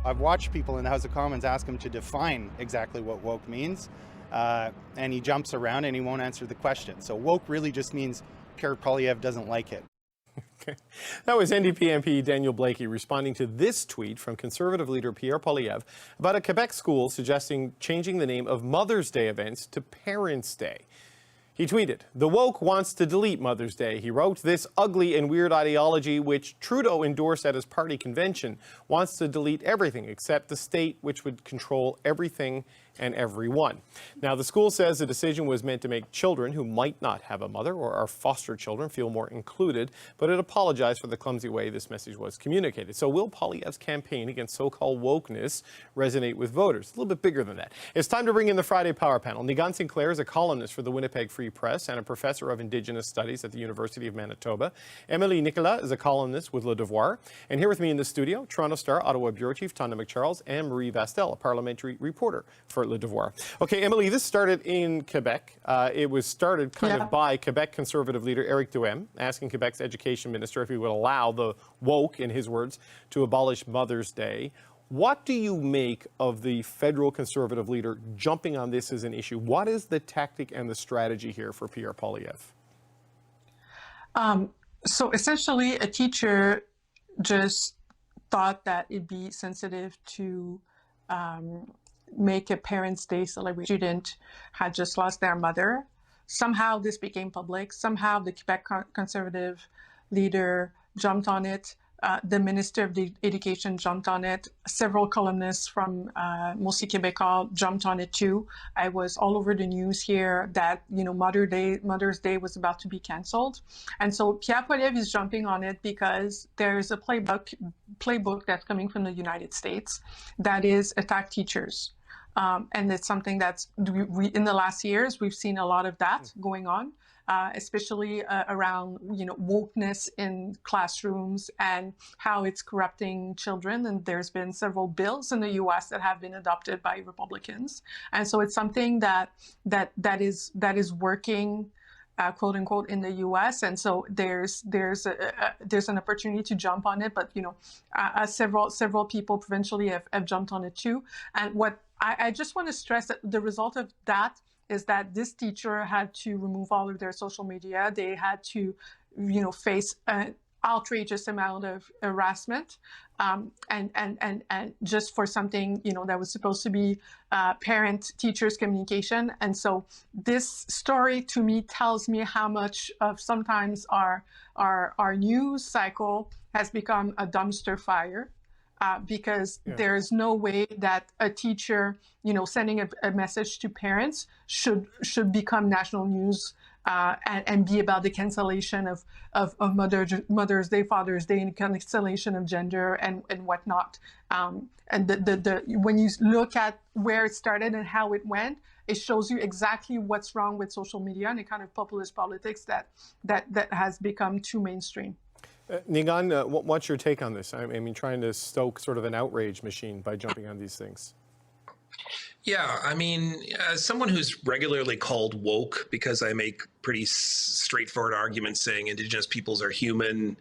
I've watched people in the House of Commons ask him to define exactly what woke means, and he jumps around and he won't answer the question. So woke really just means Pierre Poilievre doesn't like it. Okay. That was NDP MP Daniel Blakey responding to this tweet from Conservative leader Pierre Poilievre about a Quebec school suggesting changing the name of Mother's Day events to Parents' Day. He tweeted, "The woke wants to delete Mother's Day," he wrote. "This ugly and weird ideology, which Trudeau endorsed at his party convention, wants to delete everything except the state, which would control everything and everyone." Now, the school says the decision was meant to make children who might not have a mother or are foster children feel more included, but it apologized for the clumsy way this message was communicated. So will Poilievre's campaign against so-called wokeness resonate with voters? A little bit bigger than that. It's time to bring in the Friday Power Panel. Nigan Sinclair is a columnist for the Winnipeg Free Press and a professor of Indigenous Studies at the University of Manitoba. Emily Nicolas is a columnist with Le Devoir. And here with me in the studio, Toronto Star Ottawa Bureau Chief Tonda McCharles and Marie Vastel, a parliamentary reporter for Le Devoir. Okay, Emily, this started in Quebec. It was started kind of by Quebec Conservative leader Éric Duhaime, asking Quebec's education minister if he would allow the woke, in his words, to abolish Mother's Day. What do you make of the federal Conservative leader jumping on this as an issue? What is the tactic and the strategy here for Pierre Poilievre? So essentially, a teacher just thought that it'd be sensitive to make a Parents' Day celebration. Student had just lost their mother. Somehow this became public. Somehow the Quebec Conservative leader jumped on it. The Minister of Education jumped on it. Several columnists from mostly Québécois jumped on it too. I was all over the news here that, you know, Mother's Day was about to be canceled. And so Pierre Poilievre is jumping on it because there's a playbook that's coming from the United States that is attack teachers. And it's something that's, in the last years, we've seen a lot of that going on. Especially around, you know, wokeness in classrooms and how it's corrupting children. And there's been several bills in the U.S. that have been adopted by Republicans. And so it's something that is working, quote unquote, in the U.S. And so there's an opportunity to jump on it. But, you know, several people provincially have jumped on it too. And what I just want to stress that the result of that is that this teacher had to remove all of their social media. They had to, you know, face an outrageous amount of harassment, and just for something, you know, that was supposed to be parent-teachers communication. And so this story to me tells me how much of sometimes our news cycle has become a dumpster fire. Because there's no way that a teacher, you know, sending a message to parents should become national news and be about the cancellation of Mother's Day, Father's Day, and cancellation of gender and whatnot. And when you look at where it started and how it went, it shows you exactly what's wrong with social media and the kind of populist politics that has become too mainstream. Nigan, what's your take on this? I mean, trying to stoke sort of an outrage machine by jumping on these things. Yeah, I mean, as someone who's regularly called woke because I make pretty straightforward arguments saying Indigenous peoples are human,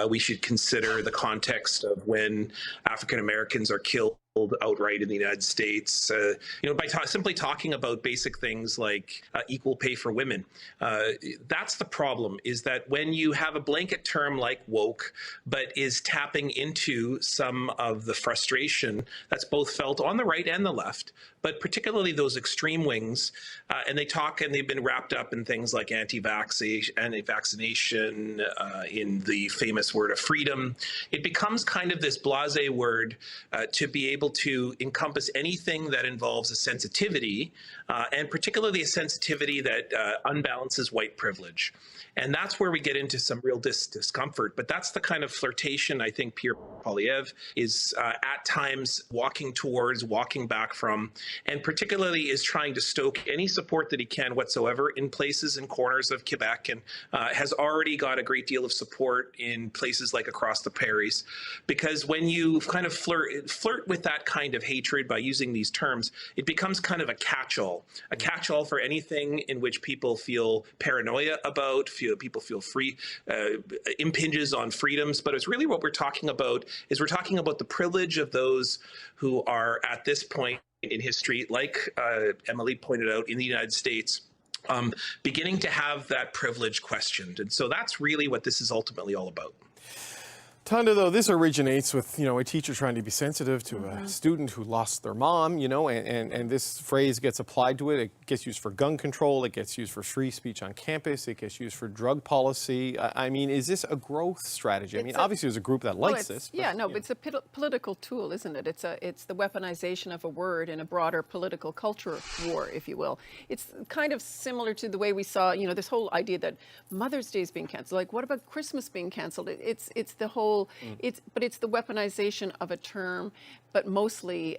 we should consider the context of when African Americans are killed outright in the United States, you know, by simply talking about basic things like equal pay for women. That's the problem, is that when you have a blanket term like woke, but is tapping into some of the frustration that's both felt on the right and the left, but particularly those extreme wings, and they've been wrapped up in things like anti-vaccination, in the famous word of freedom. It becomes kind of this blasé word to be able to encompass anything that involves a sensitivity, and particularly a sensitivity that unbalances white privilege. And that's where we get into some real discomfort. But that's the kind of flirtation I think Pierre Poilievre is at times walking back from. and particularly is trying to stoke any support that he can whatsoever in places and corners of Quebec, and has already got a great deal of support in places like across the prairies. Because when you kind of flirt with that kind of hatred by using these terms, it becomes kind of a catch-all for anything in which people feel paranoia about, people feel free, impinges on freedoms. But it's really what we're talking about is we're talking about the privilege of those who are at this point in history, like Emily pointed out, in the United States, beginning to have that privilege questioned. And so that's really what this is ultimately all about. Tanda, though, this originates with, a teacher trying to be sensitive to a student who lost their mom, and this phrase gets applied to it. It gets used for gun control. It gets used for free speech on campus. It gets used for drug policy. I mean, is this a growth strategy? Obviously, there's a group that likes this. But it's a political tool, isn't it? It's the weaponization of a word in a broader political culture war, if you will. It's kind of similar to the way we saw, this whole idea that Mother's Day is being canceled. Like, what about Christmas being canceled? It's the whole. It's the weaponization of a term, but mostly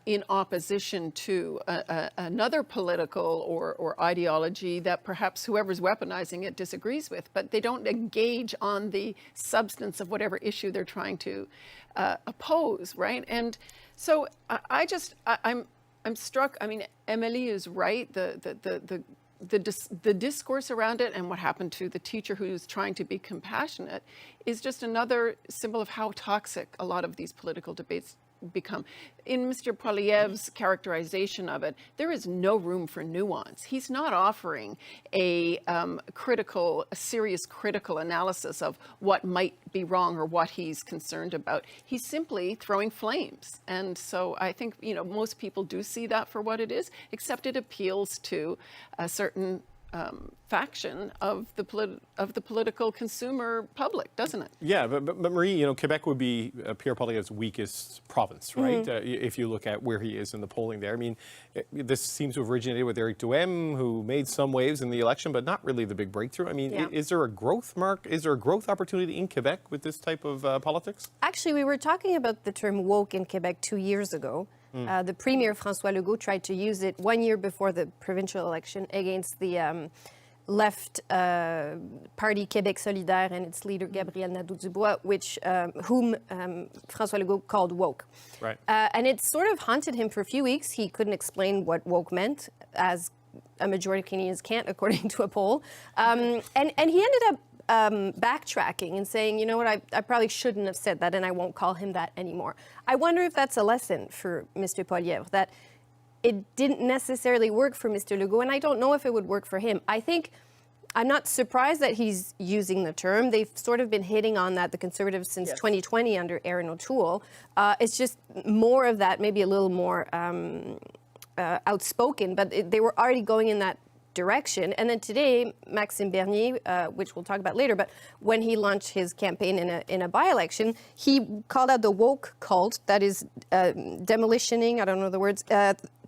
in opposition to another political or ideology that perhaps whoever's weaponizing it disagrees with, but they don't engage on the substance of whatever issue they're trying to oppose, right? And so I'm struck. I mean, Emily is right. The discourse around it and what happened to the teacher who's trying to be compassionate is just another symbol of how toxic a lot of these political debates become. In Mr. Poilievre's characterization of it, there is no room for nuance. He's not offering a serious critical analysis of what might be wrong or what he's concerned about. He's simply throwing flames. And so I think, most people do see that for what it is, except it appeals to a certain faction of the political consumer public, doesn't it? Yeah, but Marie, Quebec would be Pierre Poilievre's weakest province, right? If you look at where he is in the polling there. I mean, this seems to have originated with Éric Duhaime, who made some waves in the election, but not really the big breakthrough. I mean, is there a growth opportunity in Quebec with this type of politics? Actually, we were talking about the term woke in Quebec 2 years ago. The Premier, François Legault, tried to use it 1 year before the provincial election against the left party Québec Solidaire and its leader, Gabriel Nadeau-Dubois, whom François Legault called woke. Right. And it sort of haunted him for a few weeks. He couldn't explain what woke meant, as a majority of Canadians can't, according to a poll. And he ended up backtracking and saying, you know what, I probably shouldn't have said that and I won't call him that anymore. I wonder if that's a lesson for Mr. Poilievre, that it didn't necessarily work for Mr. Legault, and I don't know if it would work for him. I'm not surprised that he's using the term. They've sort of been hitting on that, the Conservatives, since 2020 under Erin O'Toole. It's just more of that, maybe a little more outspoken, but they were already going in that direction. And then today, Maxime Bernier, which we'll talk about later, but when he launched his campaign in a by-election, he called out the woke cult that is demolitioning, I don't know the words,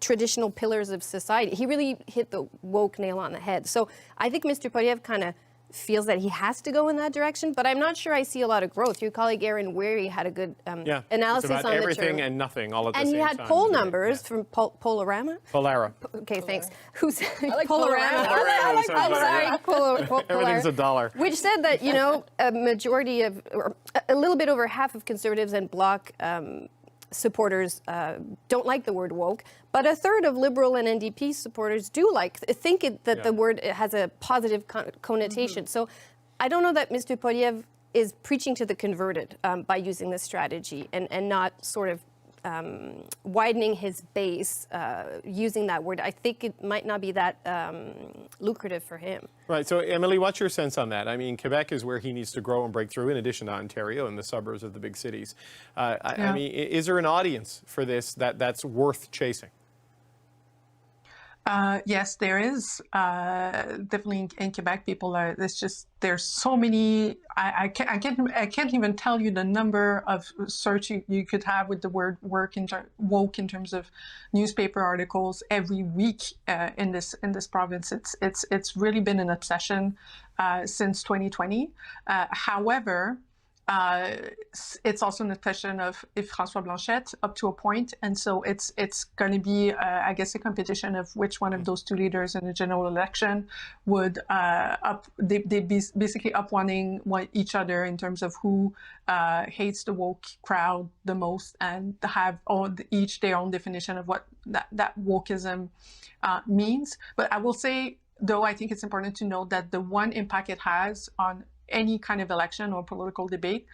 traditional pillars of society. He really hit the woke nail on the head. So I think Mr. Poilievre kind of feels that he has to go in that direction, but I'm not sure I see a lot of growth. Your colleague Aaron Weary had a good analysis it's about on everything the term. and nothing all at the same And time. he had poll numbers from Polarama. Polara. Okay, thanks. Who's like Polarama? Polarama. I'm sorry, Everything's a dollar. Which said that, a majority of, or a little bit over half of Conservatives and Bloc supporters don't like the word woke, but a third of Liberal and NDP supporters do think that the word has a positive connotation. So I don't know that Mr. Poilievre is preaching to the converted by using this strategy and not sort of widening his base using that word. I think it might not be that lucrative for him. Right. So, Emily, what's your sense on that? I mean, Quebec is where he needs to grow and break through, in addition to Ontario and the suburbs of the big cities. I mean, is there an audience for this that's worth chasing? Yes, there is. Definitely in Quebec, people are. There's so many. I can't even tell you the number of search you could have with the word woke in terms of newspaper articles every week in this province. It's really been an obsession since 2020. However, it's also an obsession of François Blanchette up to a point, and so it's going to be, I guess, a competition of which one of those two leaders in the general election would they'd be basically up-wanting each other in terms of who hates the woke crowd the most, and have each their own definition of what that wokeism means. But I will say, though, I think it's important to note that the one impact it has on any kind of election or political debate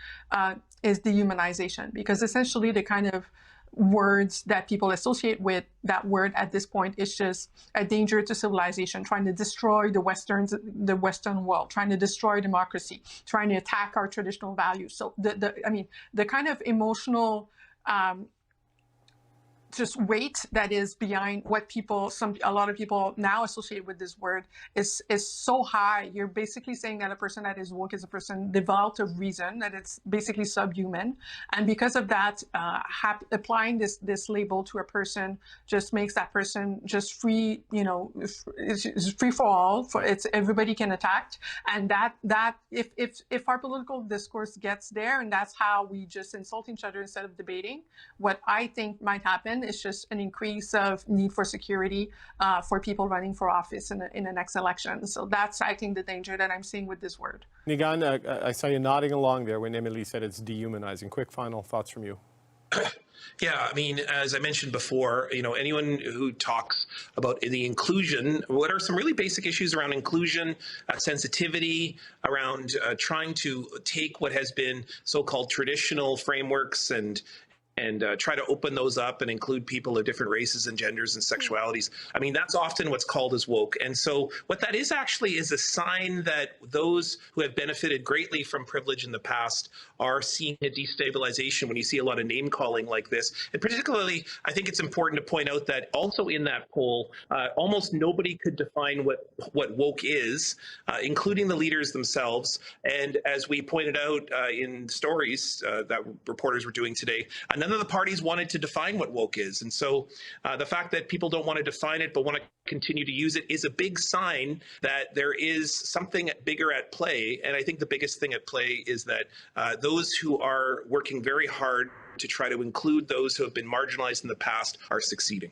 is dehumanization, because essentially the kind of words that people associate with that word at this point is just a danger to civilization, trying to destroy the Western world, trying to destroy democracy, trying to attack our traditional values. So the kind of emotional just weight that is behind what a lot of people now associate with this word is so high. You're basically saying that a person that is woke is a person devout of reason, that it's basically subhuman, and because of that, applying this label to a person just makes that person just free. It's free for all. Everybody can attack, and that if our political discourse gets there, and that's how we just insult each other instead of debating, what I think might happen is just an increase of need for security for people running for office in the next election. So that's, I think, the danger that I'm seeing with this word. Nigan, I saw you nodding along there when Emily said it's dehumanizing. Quick final thoughts from you. Yeah, I mean, as I mentioned before, anyone who talks about the inclusion, what are some really basic issues around inclusion, sensitivity, around trying to take what has been so-called traditional frameworks and try to open those up and include people of different races and genders and sexualities. I mean, that's often what's called as woke. And so what that is actually is a sign that those who have benefited greatly from privilege in the past are seeing a destabilization when you see a lot of name calling like this. And particularly, I think it's important to point out that also in that poll, almost nobody could define what woke is, including the leaders themselves. And as we pointed out in stories that reporters were doing today, none of the parties wanted to define what woke is. And so the fact that people don't want to define it but want to continue to use it is a big sign that there is something bigger at play. And I think the biggest thing at play is that those who are working very hard to try to include those who have been marginalized in the past are succeeding.